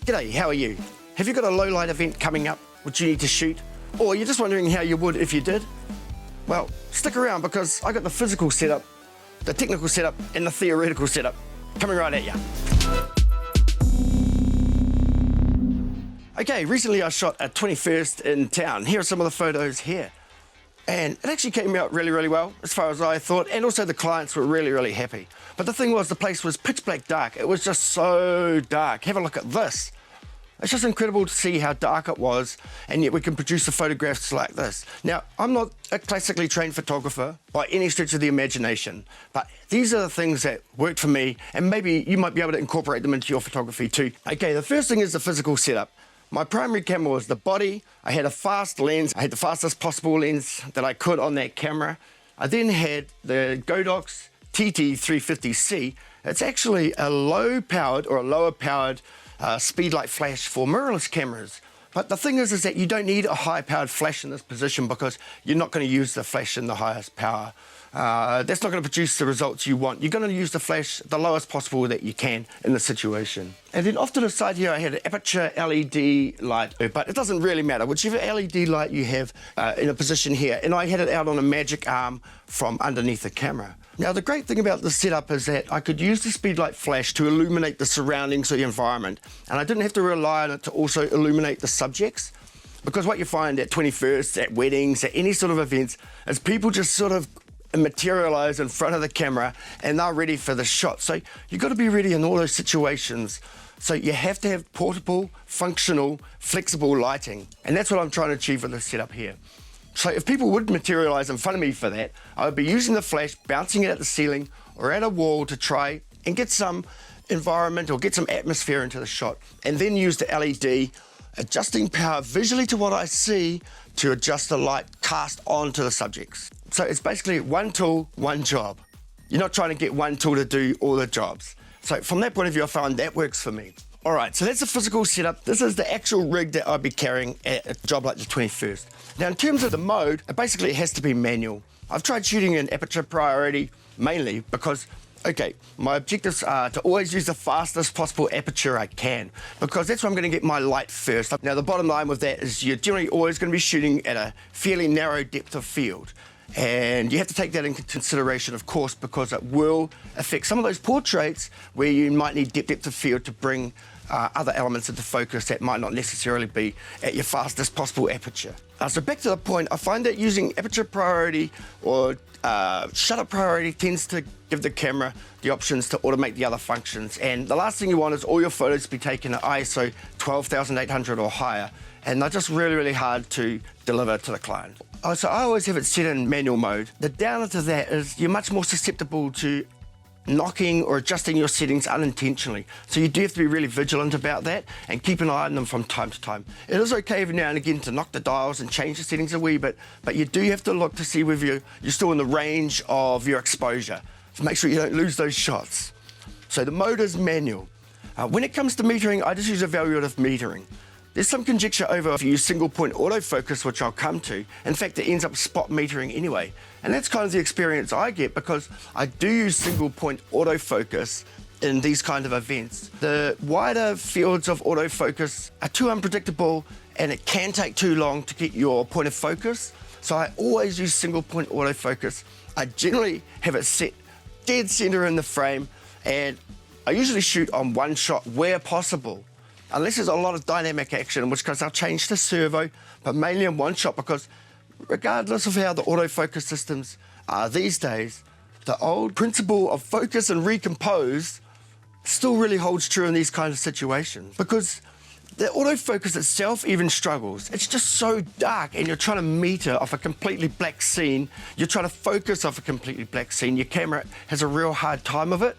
G'day, how are you? Have you got a low light event coming up which you need to shoot? Or you're just wondering how you would if you did? Well, stick around because I got the physical setup, the technical setup, and the theoretical setup coming right at you. Okay, recently I shot a 21st in town. Here are some of the photos here. And it actually came out really, really well, as far as I thought, and also the clients were really, really happy. But the thing was, the place was pitch black dark. It was just so dark. Have a look at this. It's just incredible to see how dark it was, and yet we can produce the photographs like this. Now, I'm not a classically trained photographer by any stretch of the imagination, but these are the things that worked for me, and maybe you might be able to incorporate them into your photography too. Okay, the first thing is the physical setup. My primary camera was the body. I had a fast lens. I had the fastest possible lens that I could on that camera. I then had the Godox TT350C. It's actually a low-powered or a lower-powered speedlight flash for mirrorless cameras. But the thing is that you don't need a high-powered flash in this position because you're not going to use the flash in the highest power. That's not going to produce the results you want. You're going to use the flash the lowest possible that you can in the situation. And then off to the side here, I had an aperture LED light, but it doesn't really matter. Whichever LED light you have in a position here, and I had it out on a magic arm from underneath the camera. Now, the great thing about this setup is that I could use the speedlight flash to illuminate the surroundings of the environment, and I didn't have to rely on it to also illuminate the subjects. Because what you find at 21st, at weddings, at any sort of events, is people just sort of materialize in front of the camera and they're ready for the shot. So you've got to be ready in all those situations. So you have to have portable, functional, flexible lighting. And that's what I'm trying to achieve with this setup here. So if people would materialize in front of me for that, I would be using the flash, bouncing it at the ceiling or at a wall to try and get some environment or get some atmosphere into the shot, and then use the LED, adjusting power visually to what I see to adjust the light cast onto the subjects. So it's basically one tool, one job. You're not trying to get one tool to do all the jobs. So from that point of view, I found that works for me. All right, so that's the physical setup. This is the actual rig that I'd be carrying at a job like the 21st. Now, in terms of the mode, it basically has to be manual. I've tried shooting in aperture priority mainly because, okay, my objectives are to always use the fastest possible aperture I can, because that's where I'm going to get my light first. Now, the bottom line with that is you're generally always going to be shooting at a fairly narrow depth of field. And you have to take that into consideration, of course, because it will affect some of those portraits where you might need depth of field to bring other elements into focus that might not necessarily be at your fastest possible aperture. So back to the point, I find that using aperture priority or shutter priority tends to give the camera the options to automate the other functions. And the last thing you want is all your photos to be taken at ISO 12,800 or higher. And they're just really, really hard to deliver to the client. So I always have it set in manual mode. The downer to that is you're much more susceptible to knocking or adjusting your settings unintentionally. So you do have to be really vigilant about that and keep an eye on them from time to time. It is okay every now and again to knock the dials and change the settings a wee bit, but you do have to look to see whether you're still in the range of your exposure. So make sure you don't lose those shots. So the mode is manual. When it comes to metering, I just use evaluative metering. There's some conjecture over if you use single point autofocus, which I'll come to. In fact, it ends up spot metering anyway. And that's kind of the experience I get because I do use single point autofocus in these kind of events. The wider fields of autofocus are too unpredictable and it can take too long to get your point of focus. So I always use single point autofocus. I generally have it set dead center in the frame, and I usually shoot on one shot where possible. Unless there's a lot of dynamic action, in which case I'll change to servo, but mainly in one shot because regardless of how the autofocus systems are these days, the old principle of focus and recompose still really holds true in these kind of situations because the autofocus itself even struggles. It's just so dark and you're trying to meter off a completely black scene. You're trying to focus off a completely black scene. Your camera has a real hard time of it.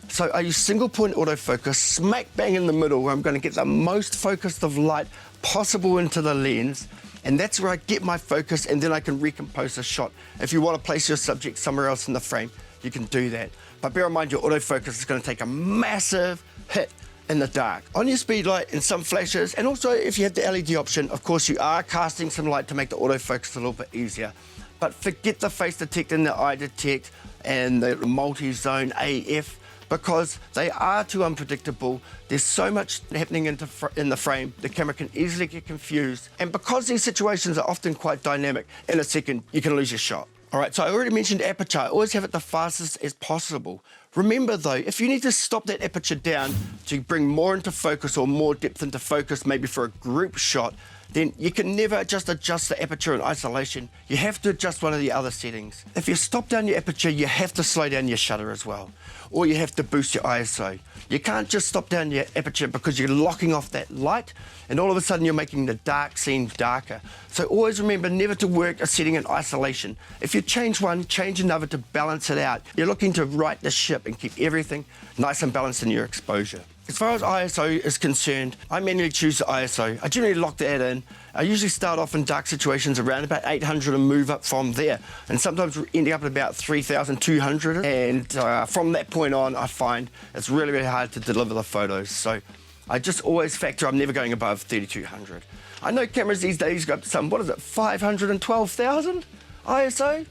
So I use single point autofocus smack bang in the middle where I'm going to get the most focused of light possible into the lens, and that's where I get my focus, and then I can recompose the shot. If you want to place your subject somewhere else in the frame, you can do that. But bear in mind your autofocus is going to take a massive hit in the dark. On your speed light in some flashes, and also if you have the LED option, of course you are casting some light to make the autofocus a little bit easier. But forget the face detect and the eye detect and the multi-zone AF. because they are too unpredictable. There's so much happening in the frame, the camera can easily get confused. And because these situations are often quite dynamic, in a second, you can lose your shot. All right, so I already mentioned aperture. I always have it the fastest as possible. Remember though, if you need to stop that aperture down to bring more into focus or more depth into focus, maybe for a group shot, then you can never just adjust the aperture in isolation. You have to adjust one of the other settings. If you stop down your aperture, you have to slow down your shutter as well, or you have to boost your ISO. You can't just stop down your aperture because you're locking off that light, and all of a sudden you're making the dark scene darker. So always remember never to work a setting in isolation. If you change one, change another to balance it out. You're looking to right the ship and keep everything nice and balanced in your exposure. As far as ISO is concerned, I manually choose the ISO. I generally lock that in. I usually start off in dark situations around about 800 and move up from there. And sometimes we're ending up at about 3,200. And from that point on, I find it's really, really hard to deliver the photos. So I just always factor I'm never going above 3,200. I know cameras these days go up to some, 512,000 ISO?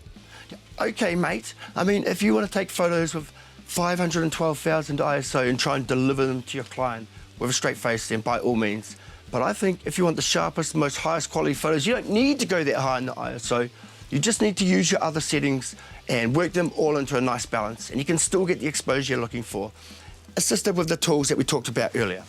Okay, mate. I mean, if you want to take photos with 512,000 ISO and try and deliver them to your client with a straight face, then by all means. But I think if you want the sharpest, most highest quality photos, you don't need to go that high in the ISO. You just need to use your other settings and work them all into a nice balance, and you can still get the exposure you're looking for, assisted with the tools that we talked about earlier.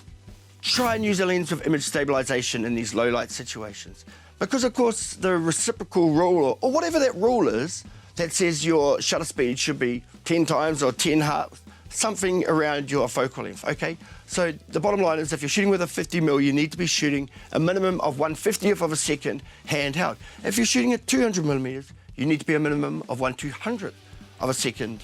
Try and use a lens with image stabilization in these low light situations, because of course the reciprocal rule, or whatever that rule is, that says your shutter speed should be 10 times or 10 halves, something around your focal length, okay? So the bottom line is if you're shooting with a 50mm, you need to be shooting a minimum of 1/50th of a second handheld. If you're shooting at 200mm, you need to be a minimum of 1/200th of a second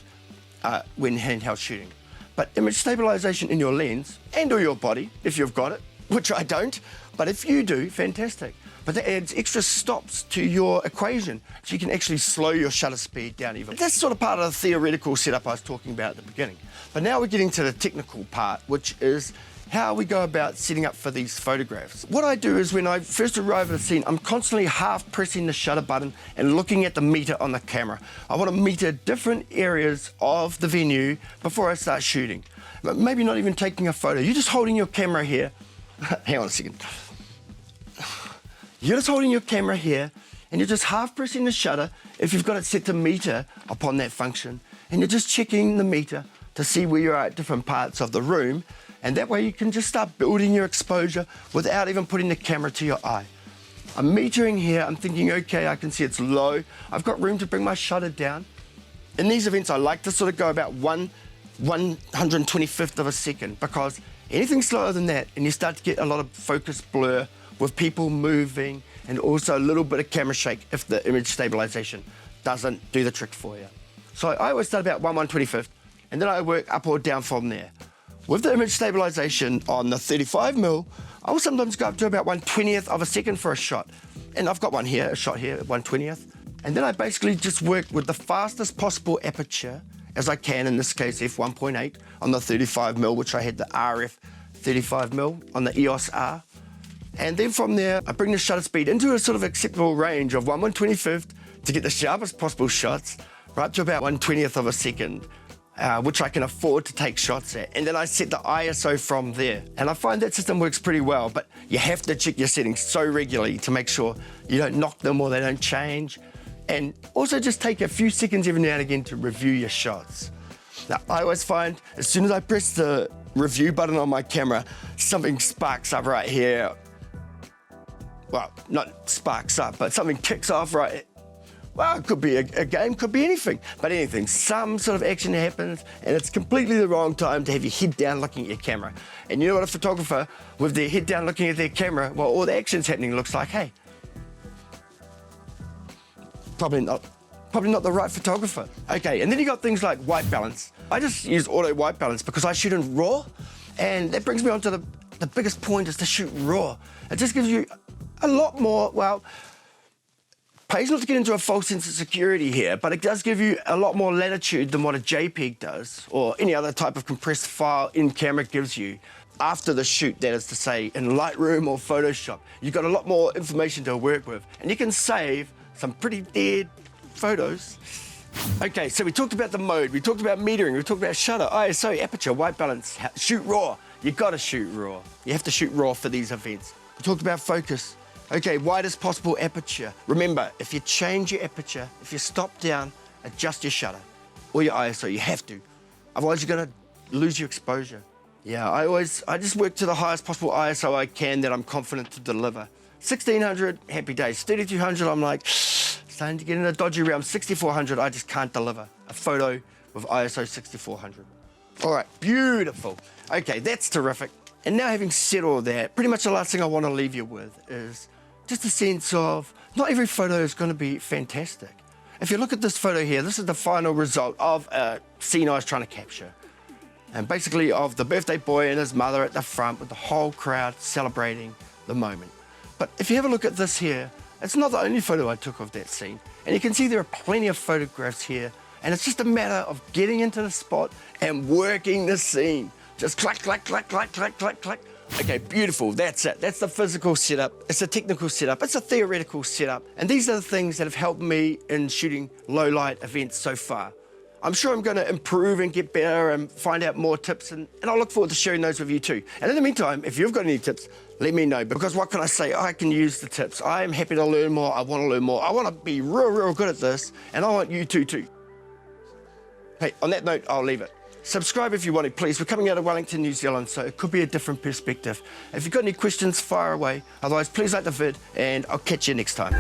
when handheld shooting. But image stabilization in your lens and or your body, if you've got it, which I don't, but if you do, fantastic. But that adds extra stops to your equation, so you can actually slow your shutter speed down even. That's sort of part of the theoretical setup I was talking about at the beginning. But now we're getting to the technical part, which is how we go about setting up for these photographs. What I do is when I first arrive at a scene, I'm constantly half pressing the shutter button and looking at the meter on the camera. I want to meter different areas of the venue before I start shooting. But maybe not even taking a photo. You're just holding your camera here. Hang on a second. You're just holding your camera here and you're just half pressing the shutter if you've got it set to meter upon that function, and you're just checking the meter to see where you are at different parts of the room, and that way you can just start building your exposure without even putting the camera to your eye. I'm metering here, I'm thinking, okay, I can see it's low, I've got room to bring my shutter down. In these events I like to sort of go about 1/125th of a second, because anything slower than that and you start to get a lot of focus blur with people moving, and also a little bit of camera shake if the image stabilization doesn't do the trick for you. So I always start about 1/125th, and then I work up or down from there. With the image stabilization on the 35mm, I will sometimes go up to about 1/20th of a second for a shot. And I've got one here, a shot here at 1/20th. And then I basically just work with the fastest possible aperture as I can, in this case f1.8 on the 35mm, which I had the RF 35mm on the EOS R. And then from there, I bring the shutter speed into a sort of acceptable range of 1/125th to get the sharpest possible shots, right up to about 1/20th of a second, which I can afford to take shots at. And then I set the ISO from there. And I find that system works pretty well, but you have to check your settings so regularly to make sure you don't knock them or they don't change. And also just take a few seconds every now and again to review your shots. Now, I always find as soon as I press the review button on my camera, something sparks up right here. Well, not sparks up, but something kicks off right. Well, it could be a game, could be anything, but anything. Some sort of action happens, and it's completely the wrong time to have your head down looking at your camera. And you know what a photographer with their head down looking at their camera, while all the action's happening, looks like? Hey, probably not the right photographer. Okay, and then you got things like white balance. I just use auto white balance because I shoot in RAW, and that brings me on to the biggest point is to shoot RAW. It just gives you a lot more, well, pays not to get into a false sense of security here, but it does give you a lot more latitude than what a JPEG does, or any other type of compressed file in camera gives you. After the shoot, that is to say, in Lightroom or Photoshop, you've got a lot more information to work with, and you can save some pretty dead photos Okay, so we talked about the mode, we talked about metering, we talked about shutter, ISO, aperture, white balance, shoot raw. You gotta shoot raw. You have to shoot raw for these events. We talked about focus. Okay, widest possible aperture. Remember, if you change your aperture, if you stop down, adjust your shutter or your ISO, you have to. Otherwise you're gonna lose your exposure. Yeah, I just work to the highest possible ISO I can that I'm confident to deliver. 1600, happy days. 3200, I'm like, starting to get in a dodgy realm. 6400, I just can't deliver a photo with ISO 6400. All right, beautiful. Okay, that's terrific. And now having said all that, pretty much the last thing I want to leave you with is just a sense of not every photo is going to be fantastic. If you look at this photo here, this is the final result of a scene I was trying to capture. And basically of the birthday boy and his mother at the front with the whole crowd celebrating the moment. But if you have a look at this here, it's not the only photo I took of that scene. And you can see there are plenty of photographs here. And it's just a matter of getting into the spot and working the scene. Just clack, clack, clack, clack, clack, clack, clack. Okay, beautiful, that's it. That's the physical setup. It's a technical setup. It's a theoretical setup. And these are the things that have helped me in shooting low light events so far. I'm sure I'm going to improve and get better and find out more tips, and I'll look forward to sharing those with you too. And in the meantime, if you've got any tips, let me know, because what can I say? I can use the tips. I am happy to learn more. I want to learn more. I want to be real good at this, and I want you to too. Hey, on that note, I'll leave it. Subscribe if you want to, please. We're coming out of Wellington, New Zealand, so it could be a different perspective. If you've got any questions, fire away. Otherwise, please like the vid, and I'll catch you next time.